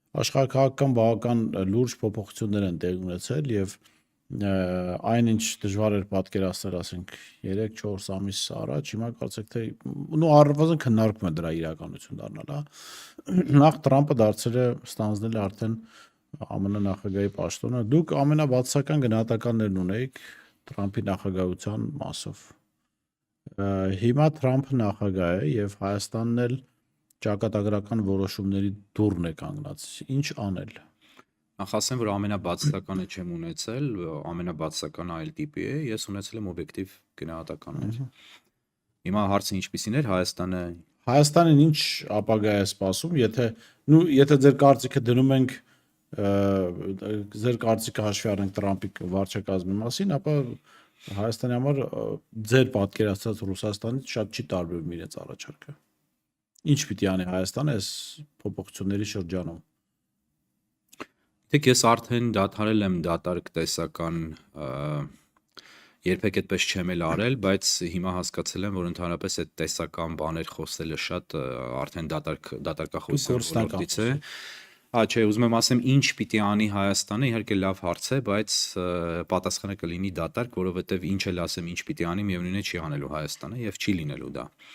Աշխարհաքաղաքական բավական լուրջ փոփոխություններ են տեղի ունեցել եւ այնինչ դժվար էր պատկերացնել, ասենք 3-4 ամիս առաջ, հիմա կարծեք թե առնվազն քննարկում է դրա իրականություն դառնալ, հա։ Նախ Տրամպը դարձել է ստանձնել է արդեն ԱՄՆ նախագահի պաշտոնը։ Դուք ամենաբացասական գնահատականներն ունեիք Տրամփի նախագահության մասով։ Հիմա Տրամփը նախագահ է եւ Հայաստանն էլ ճակատագրական որոշումների դուռն է կանգնած։ Ինչ անել։ Նախ ասեմ, որ ամենաբացասականը չեմ ունեցել, ամենաբացասականը այլ տիպի է, ես ունեցել եմ օբյեկտիվ գնահատականներ։ Հիմա հարցը ինչպիսին էր, Հայաստանին ինչ ապագա է սպասում, եթե ձեր կարծիքը դնում ենք ձեր կարծիքը հաշվի առնենք Տրամփի վարչակազմի մասին, ապա Հայաստանի համար ձեր պատկերացած Ռուսաստանից շատ չի տարբերվում իրենց առաջարկը։ Ինչ պիտի անի Հայաստանը այս փոփոխությունների շրջանում։ Դեք ես արդեն դադարել եմ դատարկ տեսական երբեք այդպես չեմ էլ արել, բայց հիմա հասկացել եմ, որ ընդհանրապես այդ տեսական բաներ խոսելը շատ արդեն դատարկախոսության ոլորտից է։ Չէ, ուզում եմ ասեմ, ինչ պիտի անի Հայաստանը, իհարկե լավ հարց է, բայց պատասխանը կլինի դատարկ, որովհետև ինչ էլ ասեմ, ինչ պիտի անի, միևնույն է չի անելու Հայաստանը եւ չի լինելու դա։